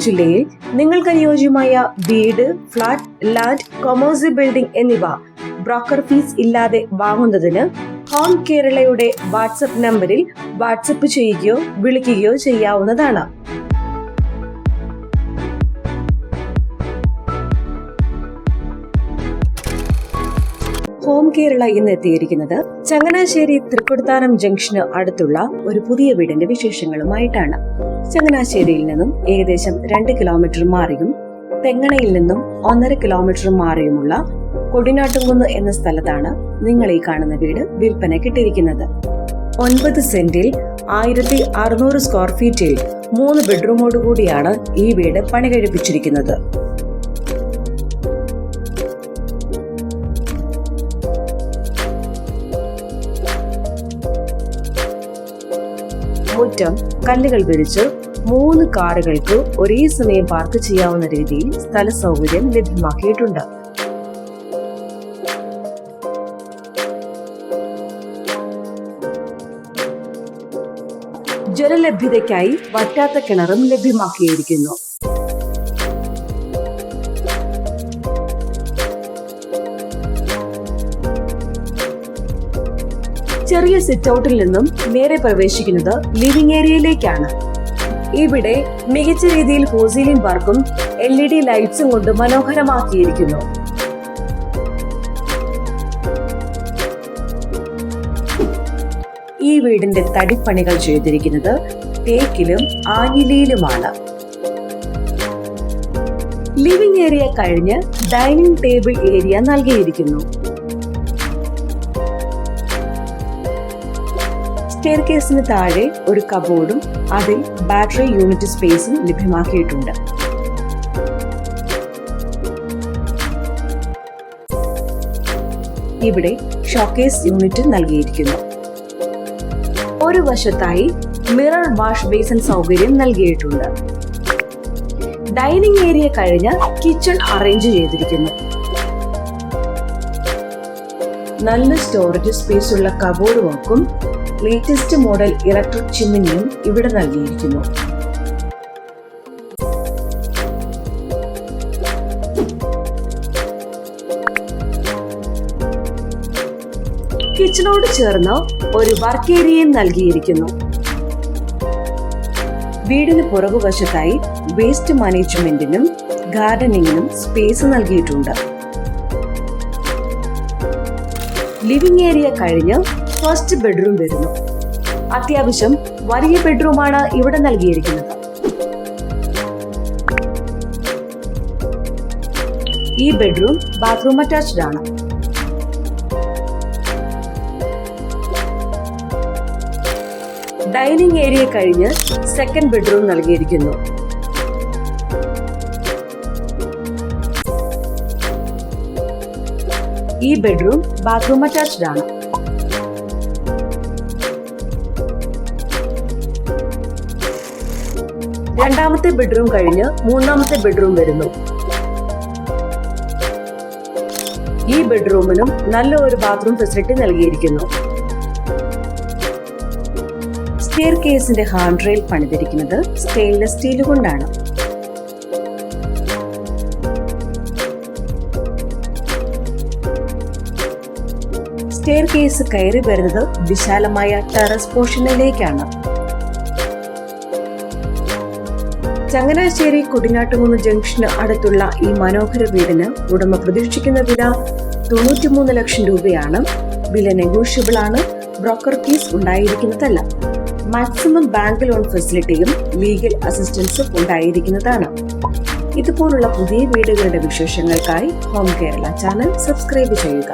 ജില്ലയിൽ നിങ്ങൾക്ക് അനുയോജ്യമായ വീട്, ഫ്ളാറ്റ്, ലാൻഡ്, കൊമേഴ്സ്യൽ ബിൽഡിംഗ് എന്നിവ ബ്രോക്കർ ഫീസ് ഇല്ലാതെ വാങ്ങുന്നതിന് ഹോം കേരളയുടെ വാട്സ്ആപ്പ് നമ്പറിൽ വാട്സ്ആപ്പ് ചെയ്യുകയോ വിളിക്കുകയോ ചെയ്യാവുന്നതാണ്. ഹോം കേരള ഇന്ന് എത്തിയിരിക്കുന്നത് ചങ്ങനാശ്ശേരി തൃക്കൊടിത്താനം ജംഗ്ഷന് അടുത്തുള്ള ഒരു പുതിയ വീടിന്റെ വിശേഷങ്ങളുമായിട്ടാണ്. ചങ്ങനാശ്ശേരിയിൽ നിന്നും ഏകദേശം 2 കിലോമീറ്റർ മാറിയും തെങ്ങണയിൽ നിന്നും 1.5 കിലോമീറ്റർ മാറിയുമുള്ള കൊടിനാട്ടുംകുന്ന് എന്ന സ്ഥലത്താണ് നിങ്ങൾ ഈ കാണുന്ന വീട് വിൽപ്പനയ്ക്കിട്ടിരിക്കുന്നത്. 9 സെന്റിൽ 1600 സ്ക്വയർ ഫീറ്റിൽ 3 ബെഡ്റൂമോട് കൂടിയാണ് ഈ വീട് പണി കഴിപ്പിച്ചിരിക്കുന്നത്. മുറ്റം കല്ലുകൾ വിരിച്ച് 3 കാറുകൾക്ക് ഒരേ സമയം പാർക്ക് ചെയ്യാവുന്ന രീതിയിൽ സ്ഥല സൗകര്യം ലഭ്യമാക്കിയിട്ടുണ്ട്. ജലലഭ്യതയ്ക്കായി വറ്റാത്ത കിണറും ലഭ്യമാക്കിയിരിക്കുന്നു. ചെറിയ സിറ്റ് ഔട്ടിൽ നിന്നും നേരെ പ്രവേശിക്കുന്നത് ലിവിംഗ് ഏരിയയിലേക്കാണ്. ഇവിടെ മികച്ച രീതിയിൽ ഫോർ സീലിംഗ് വർക്കും LED ലൈറ്റ്സും കൊണ്ട് മനോഹരമാക്കിയിരിക്കുന്നു. ഈ വീടിന്റെ തടിപ്പണികൾ ചെയ്തിരിക്കുന്നത് തേക്കിലും ആഞ്ഞിലിയിലുമാണ്. ലിവിംഗ് ഏരിയ കഴിഞ്ഞ് ഡൈനിങ് ടേബിൾ ഏരിയ നൽകിയിരിക്കുന്നു. സ്റ്റെയർകേസിന് താഴെ ഒരു കബോർഡും അതിൽ ബാറ്ററി യൂണിറ്റ് സ്പേസും ലഭ്യമാക്കിയിട്ടുണ്ട്. ഇവിടെ ഷോക്കേസ് യൂണിറ്റ് നൽകിയിരിക്കുന്നു. ഒരു വശത്തായി മിറർ വാഷ് ബേസിൻ സൗകര്യം നൽകിയിട്ടുണ്ട്. ഡൈനിങ് ഏരിയ കഴിഞ്ഞ് കിച്ചൺ അറേഞ്ച് ചെയ്തിരിക്കുന്നു. നല്ല സ്റ്റോറേജ് സ്പേസ് ഉള്ള കബോർഡ് വർക്കും ലേറ്റസ്റ്റ് മോഡൽ ഇലക്ട്രിക് ചിമ്മിനിയും ഇവിടെ നൽകിയിരിക്കുന്നു. കിച്ചണോട് ചേർന്ന് ഒരു വർക്ക് ഏരിയയും നൽകിയിരിക്കുന്നു. വീടിന് പുറകുവശത്തായി വേസ്റ്റ് മാനേജ്മെന്റിനും ഗാർഡനിങ്ങിനും സ്പേസ് നൽകിയിട്ടുണ്ട്. ലിവിംഗ് ഏരിയ കഴിഞ്ഞ് ഫസ്റ്റ് ബെഡ്റൂം വരുന്നു. അത്യാവശ്യം വലിയ ബെഡ്റൂമാണ് ഇവിടെ നൽകിയിരിക്കുന്നത്. ഈ ബെഡ്റൂം ബാത്റൂം അറ്റാച്ച്ഡ് ആണ്. ഡൈനിങ് ഏരിയ കഴിഞ്ഞ് സെക്കൻഡ് ബെഡ്റൂം നൽകിയിരിക്കുന്നു. ഈ ബെഡ്റൂം ബാത്റൂം അറ്റാച്ച്ഡ് ആണ്. രണ്ടാമത്തെ ബെഡ്റൂം കഴിഞ്ഞ് മൂന്നാമത്തെ ബെഡ്റൂം വരുന്നു. ഈ ബെഡ്റൂമിനും നല്ല ഒരു ബാത്റൂം ഫെസിലിറ്റി നൽകിയിരിക്കുന്നു. സ്റ്റെയർകേസിന്റെ ഹാൻഡ് റെയിൽ പണിതിരിക്കുന്നത് സ്റ്റെയിൻലെസ് സ്റ്റീൽ കൊണ്ടാണ്. സ്റ്റെയർകേസ് കയറി വരുന്നത് വിശാലമായ ടെറസ് പോർഷനിലേക്കാണ്. ചങ്ങനാശ്ശേരി കൊടിനാട്ടുംകുന്ന് ജംഗ്ഷന് അടുത്തുള്ള ഈ മനോഹര വീടിന് ഉടമ പ്രതീക്ഷിക്കുന്ന വില 93 ലക്ഷം രൂപയാണ്. വില നെഗോഷ്യബിൾ ആണ്. ബ്രോക്കർ ഫീസ് ഉണ്ടായിരിക്കുന്നതല്ല. മാക്സിമം ബാങ്ക് ലോൺ ഫെസിലിറ്റിയും ലീഗൽ അസിസ്റ്റൻസും ഉണ്ടായിരിക്കുന്നതാണ്. ഇതുപോലുള്ള പുതിയ വീടുകളുടെ വിശേഷങ്ങൾക്കായി ഹോം കേരള ചാനൽ സബ്സ്ക്രൈബ് ചെയ്യുക.